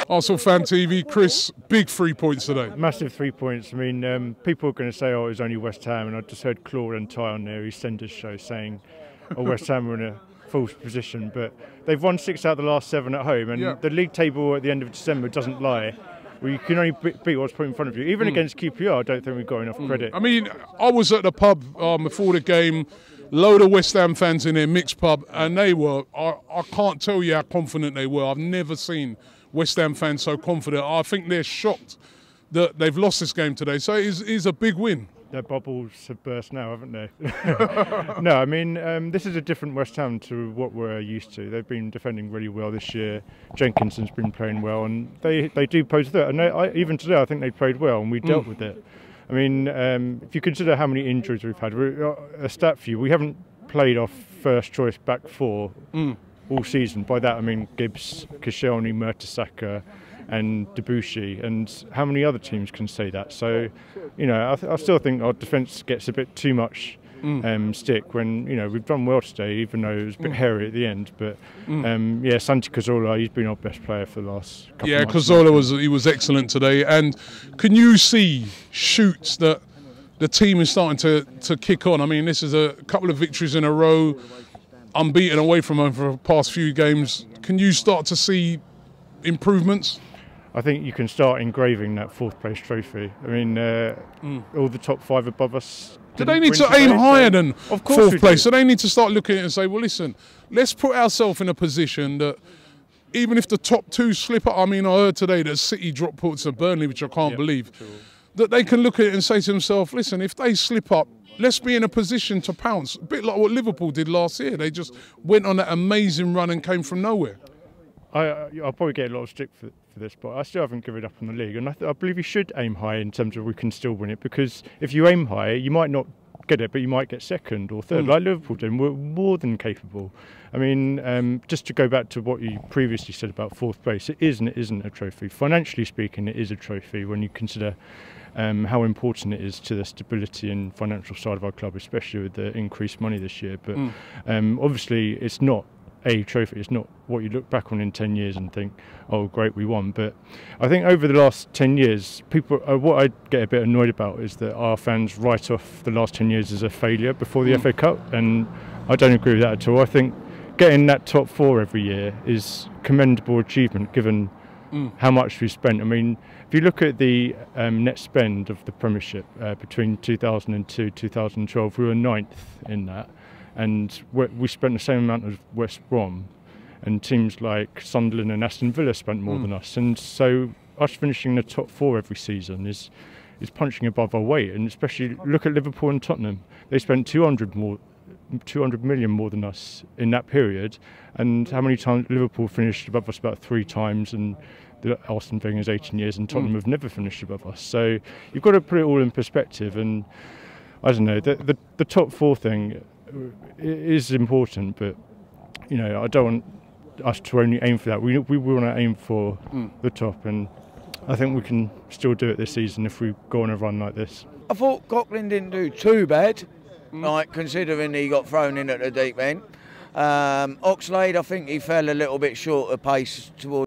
Arsenal Fan TV, Chris, big 3 points today. Massive 3 points. I mean, people are going to say, oh, it was only West Ham, and I just heard Claude and Ty on their EastEnders show saying, oh, West Ham were in a false position, but they've won 6 out of the last 7 at home, and the league table at the end of December doesn't lie. Well, you can only beat what's put in front of you. Even against QPR, I don't think we've got enough credit. I mean, I was at the pub before the game, load of West Ham fans in there, mixed pub, and they were, I can't tell you how confident they were. I've never seen West Ham fans so confident. I think they're shocked that they've lost this game today. So it is a big win. Their bubbles have burst now, haven't they? No, I mean, this is a different West Ham to what we're used to. They've been defending really well this year. Jenkinson's been playing well, and they do pose a threat. And even today, I think they played well, and we dealt with it. I mean, if you consider how many injuries we've had, a stat for you, we haven't played our first choice back four all season. By that, I mean Gibbs, Koscielny, Mertesacker, and Debussy, and how many other teams can say that? So, you know, I still think our defence gets a bit too much stick when, you know, we've done well today, even though it was a bit hairy at the end. But yeah, Santi Cazorla, he's been our best player for the last couple of months. Yeah, Cazorla was excellent today. And can you see shoots that the team is starting to kick on? I mean, this is a couple of victories in a row, unbeaten away from home for the past few games. Can you start to see improvements? I think you can start engraving that 4th place trophy. I mean, all the top 5 above us. Do they need to aim higher than 4th place? So they need to start looking at it and say, well, listen, let's put ourselves in a position that even if the top 2 slip up, I mean, I heard today that City dropped points to Burnley, which I can't believe, that they can look at it and say to themselves, listen, if they slip up, let's be in a position to pounce. A bit like what Liverpool did last year. They just went on that amazing run and came from nowhere. I'll probably get a lot of stick for this, but I still haven't given up on the league, and I believe you should aim high in terms of we can still win it, because if you aim high, you might not get it, but you might get 2nd or 3rd, like Liverpool did. We're more than capable. I mean, just to go back to what you previously said about 4th place, it is and it isn't a trophy. Financially speaking, it is a trophy when you consider how important it is to the stability and financial side of our club, especially with the increased money this year. But obviously, it's not a trophy. It's not what you look back on in 10 years and think, oh great, we won. But I think over the last 10 years, people, what I get a bit annoyed about is that our fans write off the last 10 years as a failure before the FA Cup, and I don't agree with that at all. I think getting that top 4 every year is commendable achievement given how much we've spent. I mean, if you look at the net spend of the Premiership between 2002 2012, we were 9th in that. And we spent the same amount as West Brom, and teams like Sunderland and Aston Villa spent more than us. And so us finishing the top 4 every season is punching above our weight. And especially look at Liverpool and Tottenham. They spent 200 million more than us in that period. And how many times Liverpool finished above us? About 3 times. And Arsene Wenger's 18 years, and Tottenham have never finished above us. So you've got to put it all in perspective. And I don't know, the top 4 thing is important, but you know, I don't want us to only aim for that. We want to aim for the top, and I think we can still do it this season if we go on a run like this. I thought Coughlin didn't do too bad, like considering he got thrown in at the deep end. Oxlade, I think he fell a little bit short of pace towards